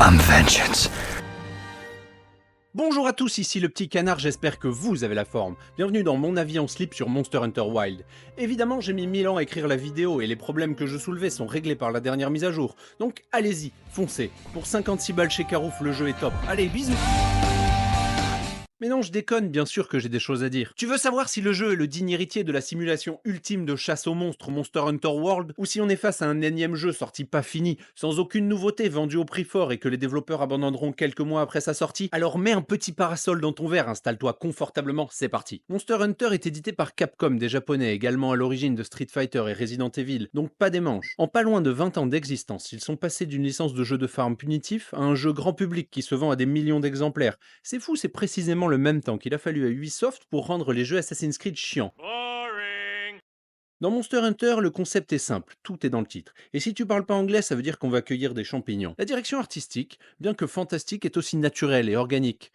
I'm vengeance. Bonjour à tous, ici le petit canard, j'espère que vous avez la forme. Bienvenue dans mon avis en slip sur Monster Hunter Wilds. Évidemment, j'ai mis 1000 ans à écrire la vidéo et les problèmes que je soulevais sont réglés par la dernière mise à jour. Donc allez-y, foncez. Pour 56 balles chez Carouf, le jeu est top. Allez, bisous. Mais non, je déconne, bien sûr que j'ai des choses à dire. Tu veux savoir si le jeu est le digne héritier de la simulation ultime de chasse aux monstres Monster Hunter World, ou si on est face à un énième jeu sorti pas fini, sans aucune nouveauté, vendu au prix fort et que les développeurs abandonneront quelques mois après sa sortie? Alors mets un petit parasol dans ton verre, installe-toi confortablement, c'est parti. Monster Hunter est édité par Capcom, des japonais, également à l'origine de Street Fighter et Resident Evil, donc pas des manches. En pas loin de 20 ans d'existence, ils sont passés d'une licence de jeu de farm punitif à un jeu grand public qui se vend à des millions d'exemplaires. C'est fou, c'est précisément le même temps qu'il a fallu à Ubisoft pour rendre les jeux Assassin's Creed chiants. Boring. Dans Monster Hunter, le concept est simple, tout est dans le titre. Et si tu parles pas anglais, ça veut dire qu'on va cueillir des champignons. La direction artistique, bien que fantastique, est aussi naturelle et organique.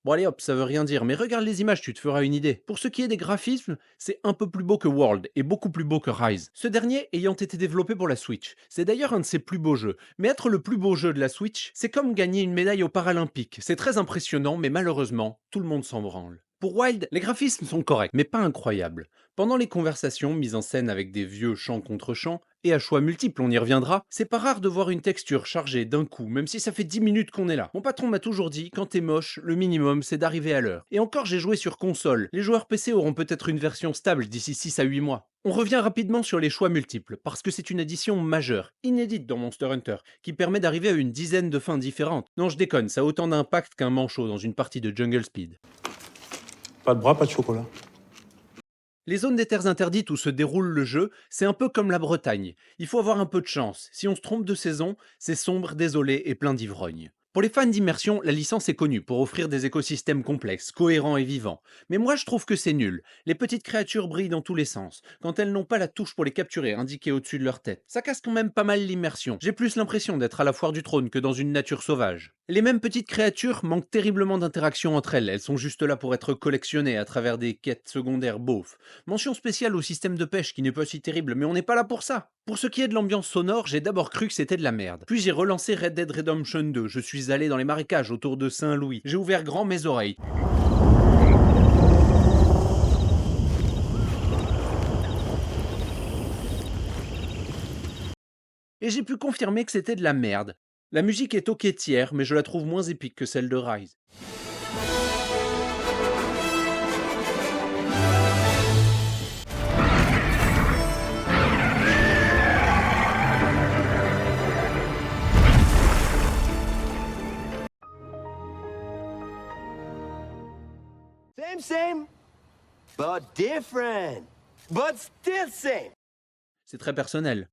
Bon allez hop, ça veut rien dire, mais regarde les images, tu te feras une idée. Pour ce qui est des graphismes, c'est un peu plus beau que World et beaucoup plus beau que Rise. Ce dernier ayant été développé pour la Switch. C'est d'ailleurs un de ses plus beaux jeux. Mais être le plus beau jeu de la Switch, c'est comme gagner une médaille aux Paralympiques. C'est très impressionnant, mais malheureusement, tout le monde s'en branle. Pour Wild, les graphismes sont corrects, mais pas incroyables. Pendant les conversations, mises en scène avec des vieux chants contre chants, et à choix multiples, on y reviendra, c'est pas rare de voir une texture chargée d'un coup, même si ça fait 10 minutes qu'on est là. Mon patron m'a toujours dit, quand t'es moche, le minimum c'est d'arriver à l'heure. Et encore j'ai joué sur console, les joueurs PC auront peut-être une version stable d'ici 6 à 8 mois. On revient rapidement sur les choix multiples, parce que c'est une addition majeure, inédite dans Monster Hunter, qui permet d'arriver à une dizaine de fins différentes. Non je déconne, ça a autant d'impact qu'un manchot dans une partie de Jungle Speed. Pas de bras, pas de chocolat. Les zones des terres interdites où se déroule le jeu, c'est un peu comme la Bretagne. Il faut avoir un peu de chance. Si on se trompe de saison, c'est sombre, désolé et plein d'ivrognes. Pour les fans d'immersion, la licence est connue pour offrir des écosystèmes complexes, cohérents et vivants. Mais moi je trouve que c'est nul. Les petites créatures brillent dans tous les sens, quand elles n'ont pas la touche pour les capturer indiquée au-dessus de leur tête. Ça casse quand même pas mal l'immersion. J'ai plus l'impression d'être à la foire du trône que dans une nature sauvage. Les mêmes petites créatures manquent terriblement d'interaction entre elles sont juste là pour être collectionnées à travers des quêtes secondaires beaufs. Mention spéciale au système de pêche qui n'est pas si terrible, mais on n'est pas là pour ça. Pour ce qui est de l'ambiance sonore, j'ai d'abord cru que c'était de la merde. Puis j'ai relancé Red Dead Redemption 2, je suis allé dans les marécages autour de Saint-Louis. J'ai ouvert grand mes oreilles. Et j'ai pu confirmer que c'était de la merde. La musique est ok tiers, mais je la trouve moins épique que celle de Rise. Same, but different. But still same. C'est très personnel.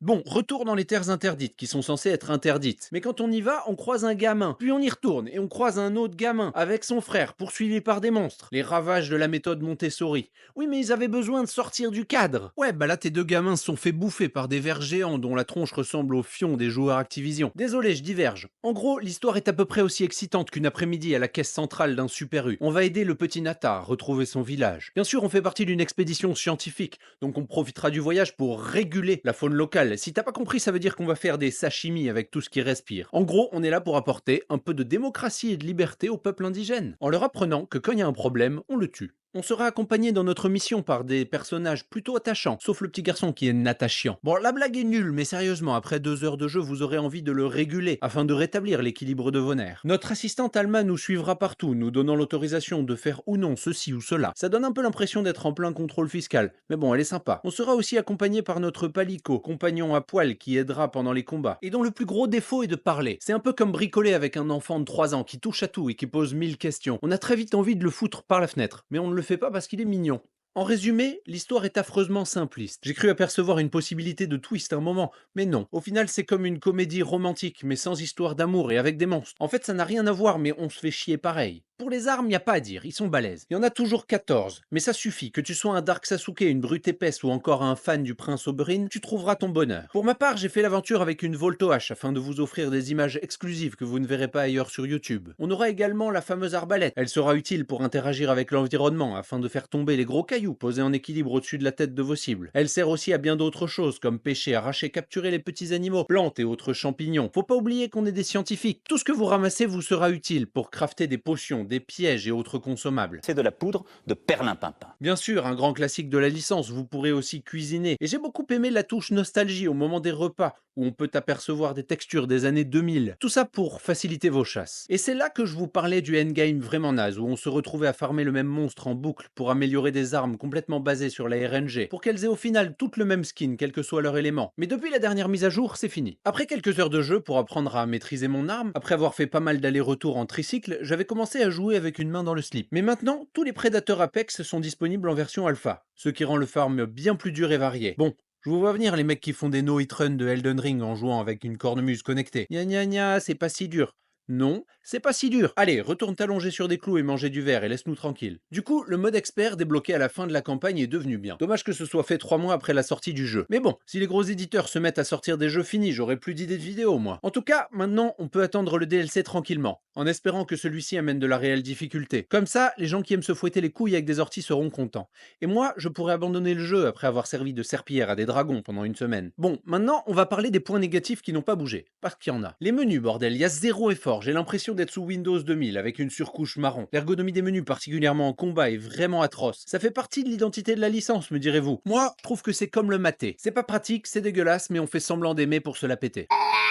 Bon, retour dans les terres interdites, qui sont censées être interdites. Mais quand on y va, on croise un gamin, puis on y retourne, et on croise un autre gamin, avec son frère, poursuivi par des monstres. Les ravages de la méthode Montessori. Oui, mais ils avaient besoin de sortir du cadre. Ouais, bah là tes deux gamins se sont fait bouffer par des vers géants dont la tronche ressemble au fion des joueurs Activision. Désolé, je diverge. En gros, l'histoire est à peu près aussi excitante qu'une après-midi à la caisse centrale d'un Super U. On va aider le petit Nata à retrouver son village. Bien sûr, on fait partie d'une expédition scientifique, donc on profitera du voyage pour réguler la faune locale. Si t'as pas compris, ça veut dire qu'on va faire des sashimi avec tout ce qui respire. En gros, on est là pour apporter un peu de démocratie et de liberté au peuple indigène, en leur apprenant que quand il y a un problème, on le tue. On sera accompagné dans notre mission par des personnages plutôt attachants, sauf le petit garçon qui est Natachian. Bon, la blague est nulle, mais sérieusement, après 2 heures de jeu, vous aurez envie de le réguler, afin de rétablir l'équilibre de vos nerfs. Notre assistante Alma nous suivra partout, nous donnant l'autorisation de faire ou non ceci ou cela. Ça donne un peu l'impression d'être en plein contrôle fiscal, mais bon, elle est sympa. On sera aussi accompagné par notre Palico, compagnon à poil qui aidera pendant les combats, et dont le plus gros défaut est de parler. C'est un peu comme bricoler avec un enfant de 3 ans qui touche à tout et qui pose 1000 questions. On a très vite envie de le foutre par la fenêtre, mais on ne le fait pas parce qu'il est mignon. En résumé, l'histoire est affreusement simpliste. J'ai cru apercevoir une possibilité de twist à un moment, mais non. Au final, c'est comme une comédie romantique, mais sans histoire d'amour et avec des monstres. En fait, ça n'a rien à voir, mais on se fait chier pareil. Pour les armes, y a pas à dire, ils sont balèzes. Il y en a toujours 14, mais ça suffit. Que tu sois un Dark Sasuke, une brute épaisse ou encore un fan du prince Oberyn, tu trouveras ton bonheur. Pour ma part, j'ai fait l'aventure avec une Volto H afin de vous offrir des images exclusives que vous ne verrez pas ailleurs sur YouTube. On aura également la fameuse arbalète. Elle sera utile pour interagir avec l'environnement afin de faire tomber les gros cailloux caillou posé en équilibre au-dessus de la tête de vos cibles. Elle sert aussi à bien d'autres choses, comme pêcher, arracher, capturer les petits animaux, plantes et autres champignons. Faut pas oublier qu'on est des scientifiques. Tout ce que vous ramassez vous sera utile pour crafter des potions, des pièges et autres consommables. C'est de la poudre de perlimpinpin. Bien sûr, un grand classique de la licence, vous pourrez aussi cuisiner. Et j'ai beaucoup aimé la touche nostalgie au moment des repas, où on peut apercevoir des textures des années 2000. Tout ça pour faciliter vos chasses. Et c'est là que je vous parlais du endgame vraiment naze, où on se retrouvait à farmer le même monstre en boucle pour améliorer des armes complètement basées sur la RNG, pour qu'elles aient au final toutes le même skin, quel que soit leur élément. Mais depuis la dernière mise à jour, c'est fini. Après quelques heures de jeu pour apprendre à maîtriser mon arme, après avoir fait pas mal d'allers-retours en tricycle, j'avais commencé à jouer avec une main dans le slip. Mais maintenant, tous les prédateurs Apex sont disponibles en version alpha, ce qui rend le farm bien plus dur et varié. Bon, je vous vois venir les mecs qui font des no-hit run de Elden Ring en jouant avec une cornemuse connectée. Gna gna gna, c'est pas si dur. Non, c'est pas si dur. Allez, retourne t'allonger sur des clous et manger du verre et laisse-nous tranquille. Du coup, le mode expert débloqué à la fin de la campagne est devenu bien. Dommage que ce soit fait 3 mois après la sortie du jeu. Mais bon, si les gros éditeurs se mettent à sortir des jeux finis, j'aurai plus d'idées de vidéos moi. En tout cas, maintenant, on peut attendre le DLC tranquillement, en espérant que celui-ci amène de la réelle difficulté. Comme ça, les gens qui aiment se fouetter les couilles avec des orties seront contents. Et moi, je pourrais abandonner le jeu après avoir servi de serpillière à des dragons pendant une semaine. Bon, maintenant, on va parler des points négatifs qui n'ont pas bougé, parce qu'il y en a. Les menus, bordel, il y a zéro effort, j'ai l'impression d'être sous Windows 2000 avec une surcouche marron. L'ergonomie des menus, particulièrement en combat, est vraiment atroce. Ça fait partie de l'identité de la licence, me direz-vous. Moi, je trouve que c'est comme le maté. C'est pas pratique, c'est dégueulasse, mais on fait semblant d'aimer pour se la péter.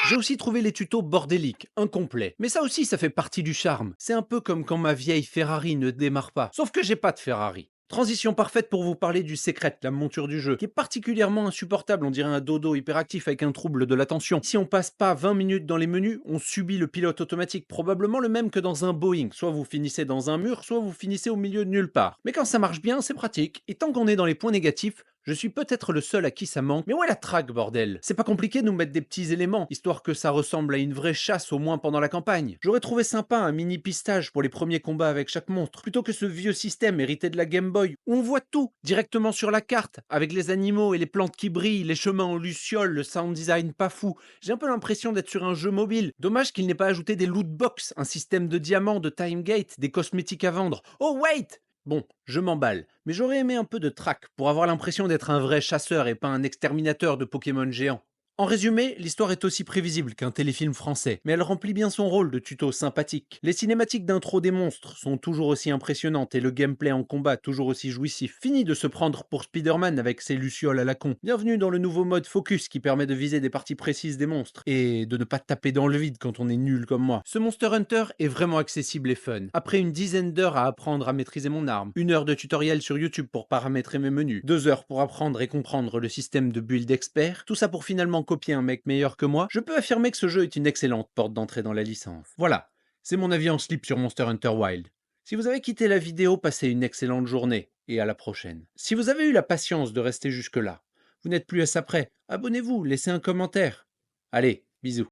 J'ai aussi trouvé les tutos bordéliques, incomplets. Mais ça aussi, ça fait partie du charme. C'est un peu comme quand ma vieille Ferrari ne démarre pas. Sauf que j'ai pas de Ferrari. Transition parfaite pour vous parler du Secret, la monture du jeu, qui est particulièrement insupportable, on dirait un dodo hyperactif avec un trouble de l'attention. Si on passe pas 20 minutes dans les menus, on subit le pilote automatique, probablement le même que dans un Boeing. Soit vous finissez dans un mur, soit vous finissez au milieu de nulle part. Mais quand ça marche bien, c'est pratique, et tant qu'on est dans les points négatifs, je suis peut-être le seul à qui ça manque, mais où est la traque, bordel? C'est pas compliqué de nous mettre des petits éléments, histoire que ça ressemble à une vraie chasse au moins pendant la campagne. J'aurais trouvé sympa un mini pistage pour les premiers combats avec chaque monstre, plutôt que ce vieux système hérité de la Game Boy, où on voit tout directement sur la carte, avec les animaux et les plantes qui brillent, les chemins en luciole, le sound design pas fou. J'ai un peu l'impression d'être sur un jeu mobile. Dommage qu'il n'ait pas ajouté des loot box, un système de diamants, de time gate, des cosmétiques à vendre. Oh wait! Bon, je m'emballe, mais j'aurais aimé un peu de track pour avoir l'impression d'être un vrai chasseur et pas un exterminateur de Pokémon géants. En résumé, l'histoire est aussi prévisible qu'un téléfilm français, mais elle remplit bien son rôle de tuto sympathique. Les cinématiques d'intro des monstres sont toujours aussi impressionnantes et le gameplay en combat toujours aussi jouissif. Fini de se prendre pour Spider-Man avec ses lucioles à la con. Bienvenue dans le nouveau mode focus qui permet de viser des parties précises des monstres et de ne pas taper dans le vide quand on est nul comme moi. Ce Monster Hunter est vraiment accessible et fun. Après une dizaine d'heures à apprendre à maîtriser mon arme, 1 heure de tutoriel sur YouTube pour paramétrer mes menus, 2 heures pour apprendre et comprendre le système de build expert, tout ça pour finalement copier un mec meilleur que moi, je peux affirmer que ce jeu est une excellente porte d'entrée dans la licence. Voilà, c'est mon avis en slip sur Monster Hunter Wild. Si vous avez quitté la vidéo, passez une excellente journée, et à la prochaine. Si vous avez eu la patience de rester jusque-là, vous n'êtes plus à ça près, abonnez-vous, laissez un commentaire. Allez, bisous.